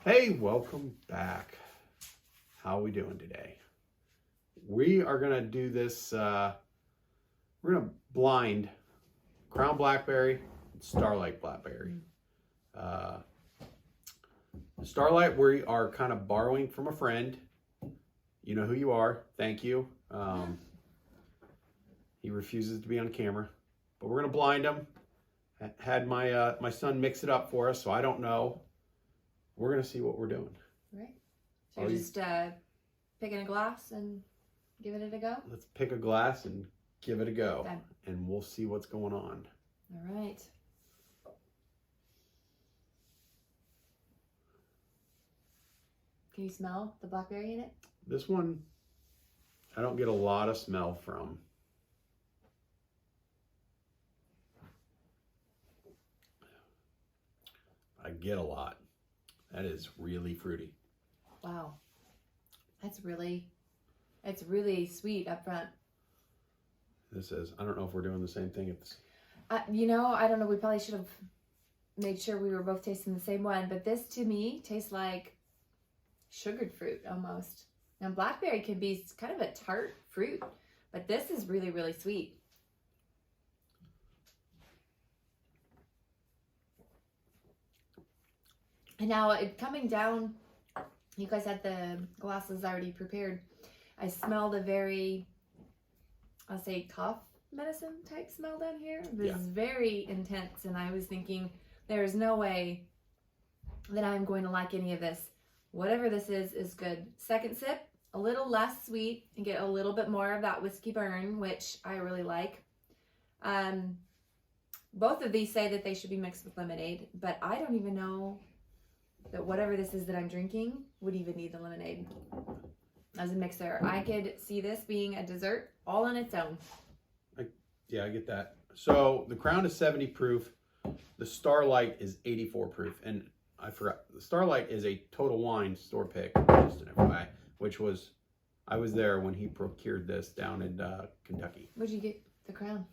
Hey, welcome back. How are we doing today? We are going to do this, we're going to blind Crown Blackberry and Starlight Blackberry. Starlight, we are kind of borrowing from a friend. You know who you are. Thank you. He refuses to be on camera, but we're going to blind him. Had my son mix it up for us, so I don't know. We're going to see what we're doing. Right. So you're just picking a glass and giving it a go? Let's pick a glass and give it a go. Okay. And we'll see what's going on. All right. Can you smell the blackberry in it? This one, I don't get a lot of smell from. I get a lot. That is really fruity. Wow. It's really sweet up front. This is, I don't know if we're doing the same thing. It's, you know, I don't know. We probably should have made sure we were both tasting the same one. But this, to me, tastes like sugared fruit almost. Now, blackberry can be kind of a tart fruit. But this is really, really sweet. And now, coming down, you guys had the glasses already prepared. I smelled a very, I'll say, cough medicine type smell down here. It was very intense, and I was thinking, there is no way that I'm going to like any of this. Whatever this is good. Second sip, a little less sweet, and get a little bit more of that whiskey burn, which I really like. Both of these say that they should be mixed with lemonade, but I don't even know that whatever this is that I'm drinking would even need the lemonade as a mixer. I could see this being a dessert all on its own. yeah, I get that. So the Crown is 70 proof. The Starlight is 84 proof. And I forgot, the Starlight is a Total Wine store pick, just an FYI, which was, I was there when he procured this down in Kentucky. Where'd you get the Crown?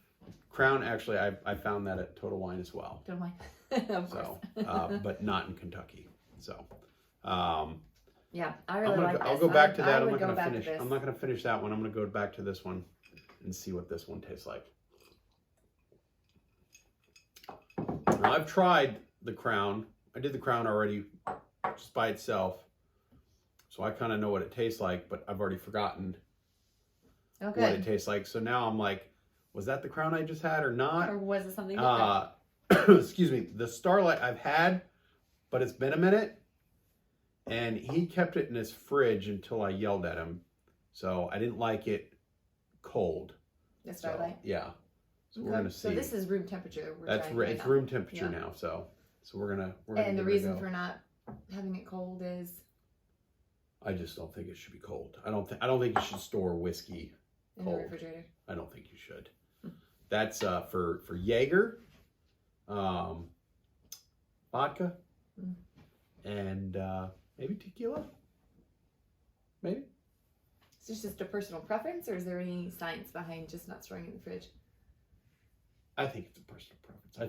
Crown, actually, I found that at Total Wine as well. Total Wine. Of course. So, but not in Kentucky. So, yeah, I really like this. I'll go back to that. I'm not I'm going to finish that one. I'm going to go back to this one and see what this one tastes like. Now, I've tried the Crown. I did the Crown already just by itself. So I kind of know what it tastes like, but I've already forgotten what it tastes like. So now I'm like, was that the Crown I just had or not? Or was it something different? Excuse me. The Starlight I've had, but it's been a minute. And he kept it in his fridge until I yelled at him. So I didn't like it cold. The Starlight? So, yeah. So we're gonna see. So this is room temperature. It's room temperature now. So we're gonna and the reason for not having it cold is, I just don't think it should be cold. I don't think you should store whiskey cold. In the refrigerator. I don't think you should. That's for Jaeger, vodka, and maybe tequila. Maybe. Is this just a personal preference, or is there any science behind just not storing it in the fridge? I think it's a personal preference. I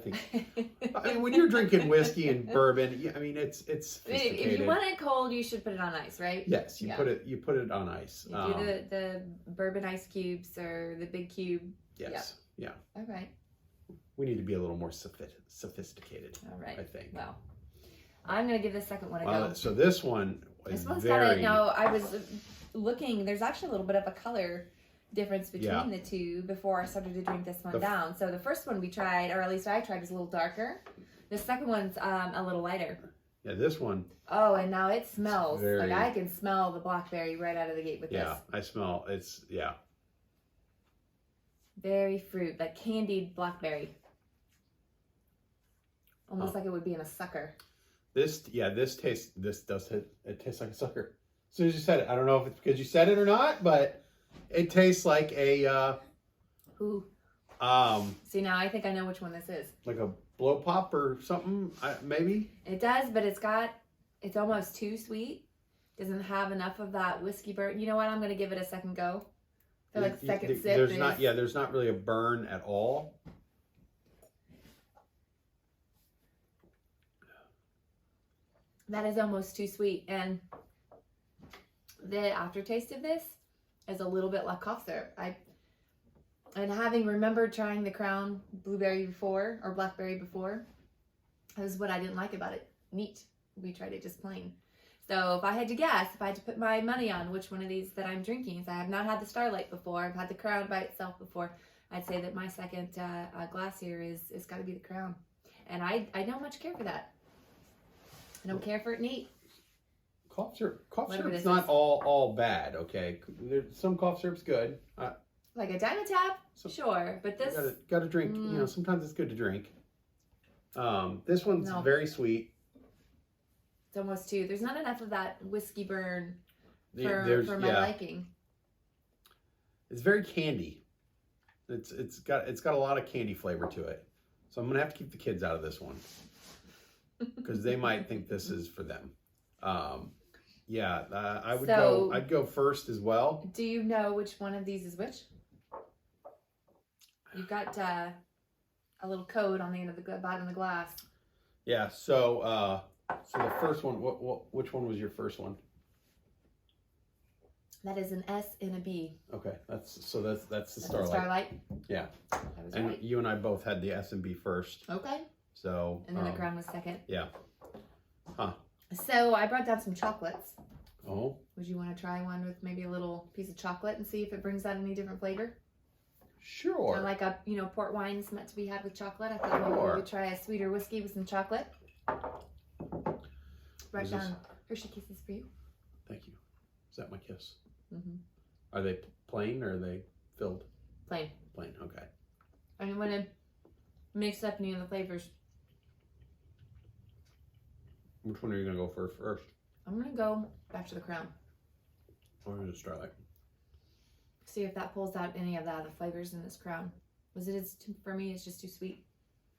mean, when you're drinking whiskey and bourbon, I mean, it's sophisticated. If you want it cold, you should put it on ice, right? Yes, you put it on ice. You do the bourbon ice cubes or the big cube. Yes. Yeah. Okay. We need to be a little more sophisticated. All right. I think. Well, I'm gonna give the second one a go. So this one is very. No, I was looking. There's actually a little bit of a color difference between the two before I started to drink this one down. So the first one we tried, or at least I tried, was a little darker. The second one's a little lighter. Yeah, this one. Oh, and now it smells like I can smell the blackberry right out of the gate with this. Yeah, I smell it's very fruit, like candied blackberry. Almost like it would be in a sucker. This tastes like a sucker. As soon as you said it, I don't know if it's because you said it or not, but it tastes like a Ooh. See, now I think I know which one this is. Like a blow pop or something, maybe? It does, but it's almost too sweet. Doesn't have enough of that whiskey burn. You know what? I'm going to give it a second go. I feel like second sip there's not really a burn at all. That is almost too sweet. And the aftertaste of this is a little bit like cough syrup. And having remembered trying the Crown Blueberry before, or Blackberry before, that was what I didn't like about it. Neat. We tried it just plain. So if I had to guess, if I had to put my money on which one of these that I'm drinking, so I have not had the Starlight before, I've had the Crown by itself before, I'd say that my second glass here is got to be the Crown. And I don't much care for that. I don't care for it neat. Cough Whatever syrup's not all bad, okay? Some cough syrup's good. Like a Dimetap, sure, but this... Got to drink, you know, sometimes it's good to drink. This one's very sweet. It's almost too... There's not enough of that whiskey burn for my liking. It's very candy. It's got a lot of candy flavor to it. So I'm going to have to keep the kids out of this one. Because they might think this is for them. I'd go first as well. Do you know which one of these is which? You've got a little code on the end of the bottom of the glass. Yeah. So the first one. Which one was your first one? That is an S and a B. Okay. That's the Starlight. Starlight. Yeah. That was and right. you and I both had the S and B first. Okay. So. And then the Crown was second. Yeah. Huh. So I brought down some chocolates. Oh. Would you want to try one with maybe a little piece of chocolate and see if it brings out any different flavor? Sure. Kind of like a, port wine's meant to be had with chocolate. I thought maybe we would try a sweeter whiskey with some chocolate. Brought down Hershey Kisses for you. Thank you. Is that my kiss? Mm-hmm. Are they plain or are they filled? Plain. Plain, okay. And I'm going to mix up any of the flavors. Which one are you going to go for first? I'm going to go back to the Crown. I'm going to Starlight. See if that pulls out any of the other flavors in this Crown. For me, it's just too sweet.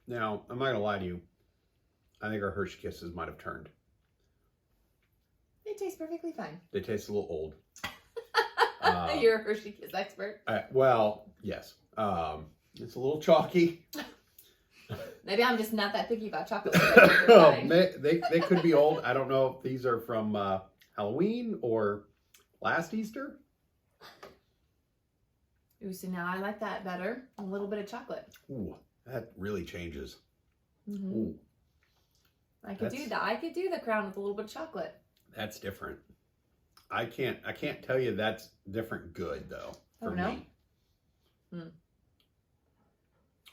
Now, I'm not going to lie to you. I think our Hershey Kisses might have turned. They taste perfectly fine. They taste a little old. You're a Hershey Kiss expert. Well, yes. It's a little chalky. Maybe I'm just not that picky about chocolate. They could be old. I don't know if these are from Halloween or last Easter. Ooh, so now I like that better. A little bit of chocolate. Ooh, that really changes. Mm-hmm. Ooh. I could do that. I could do the Crown with a little bit of chocolate. That's different. I can't tell you that's different good though. For me.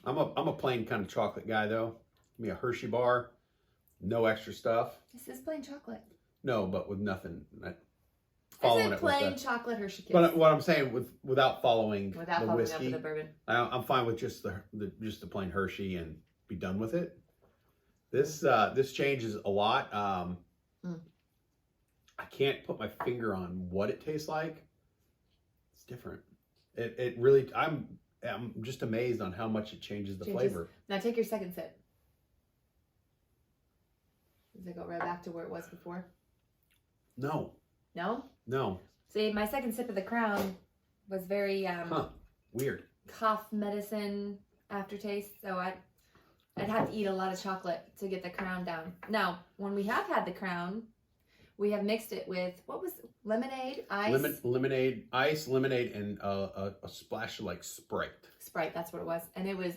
I'm a plain kind of chocolate guy though. Give me a Hershey bar, no extra stuff. This is plain chocolate. No, but with nothing. Is it plain chocolate Hershey Kiss? But what I'm saying without following the following whiskey, up with the bourbon. I'm fine with just the plain Hershey and be done with it. This changes a lot. I can't put my finger on what it tastes like. It's different. It really. I'm just amazed on how much it changes the flavor. Now take your second sip. Does it go right back to where it was before? No. No? No. See, my second sip of the Crown was very weird. Cough medicine aftertaste. So I'd have to eat a lot of chocolate to get the Crown down. Now, when we have had the Crown, we have mixed it with, what was it? Lemonade, ice? Lemonade, ice, lemonade, and a splash of like Sprite. Sprite, that's what it was. And it was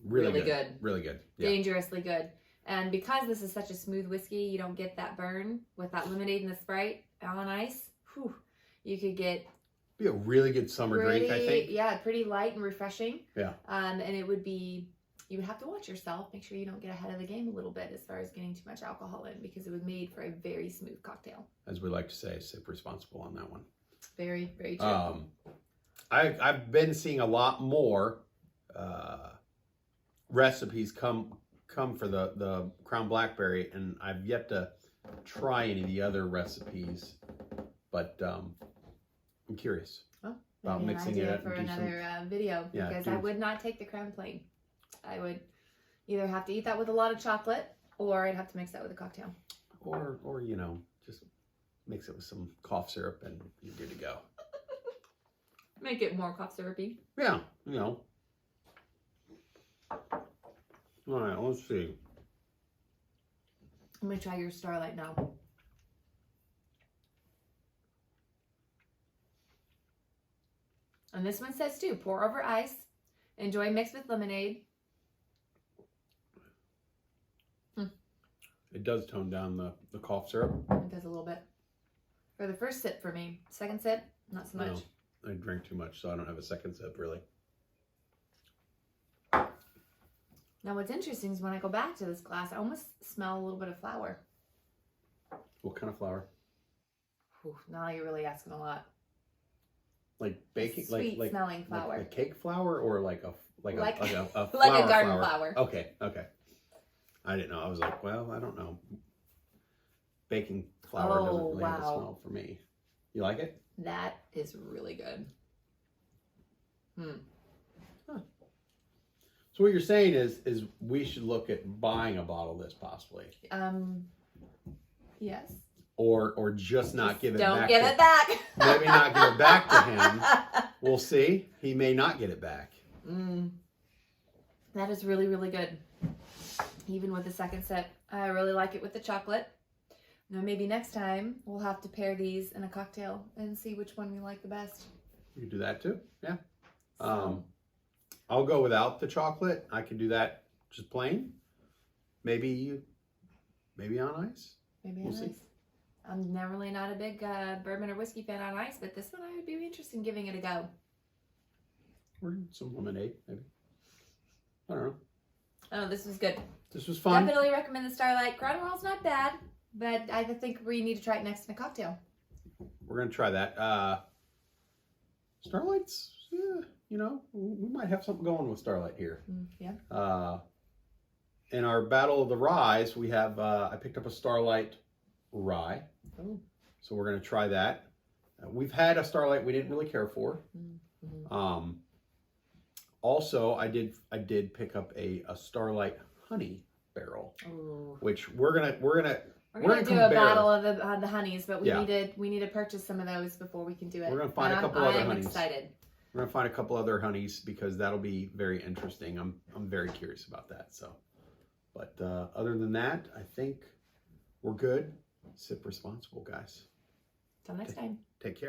really good. Really good. Yeah. Dangerously good. And because this is such a smooth whiskey, you don't get that burn with that lemonade and the Sprite on ice. Whew, you could get... Be a really good summer drink, I think. Yeah, pretty light and refreshing. Yeah. And it would be... You would have to watch yourself, make sure you don't get ahead of the game a little bit as far as getting too much alcohol in, because it was made for a very smooth cocktail. As we like to say, sip responsible on that one. Very, very true. I've been seeing a lot more recipes come for the Crown Blackberry, and I've yet to try any of the other recipes, but I'm curious about mixing it for another video, because I would not take the Crown plain. I would either have to eat that with a lot of chocolate, or I'd have to mix that with a cocktail. Or just mix it with some cough syrup and you're good to go. Make it more cough syrupy. Yeah, All right, let's see. I'm going to try your Starlight now. And this one says too, pour over ice. Enjoy mixed with lemonade. It does tone down the cough syrup. It does a little bit. For the first sip for me. Second sip, not so much. No, I drank too much, so I don't have a second sip really. Now what's interesting is when I go back to this glass, I almost smell a little bit of flour. What kind of flour? Whew, now you're really asking a lot. Like baking, Sweet smelling flour. like cake flour, or like a Like flour a garden flour. Okay. I didn't know. I was like, well, I don't know. Baking flour doesn't really have a smell for me. You like it? That is really good. So what you're saying is we should look at buying a bottle of this possibly. Yes. Or just not give it back. Don't give it back. Maybe not give it back to him. We'll see. He may not get it back. That is really, really good. Even with the second sip. I really like it with the chocolate. Now maybe next time we'll have to pair these in a cocktail and see which one we like the best. You can do that too. Yeah. So. I'll go without the chocolate. I can do that just plain. Maybe on ice. Maybe We'll on see. ice. I'm really not a big bourbon or whiskey fan on ice, but this one I would be interested in giving it a go. Or some lemonade, maybe. I don't know. Oh, this was good. This was fun. Definitely recommend the Starlight. Crown Royal's not bad, but I think we need to try it next in a cocktail. We're going to try that. Starlight's, yeah, you know, we might have something going with Starlight here. Yeah. In our Battle of the Ryes, we have, I picked up a Starlight Rye. Oh. So we're going to try that. We've had a Starlight we didn't really care for. Also, I did pick up a Starlight Honey barrel, Ooh. which we're gonna do a battle of the honeys, but we need to purchase some of those before we can do it. We're gonna find a couple other honeys. I'm excited. We're gonna find a couple other honeys because that'll be very interesting. I'm very curious about that. So, but other than that, I think we're good. Sip responsible, guys. Till next time. Take care.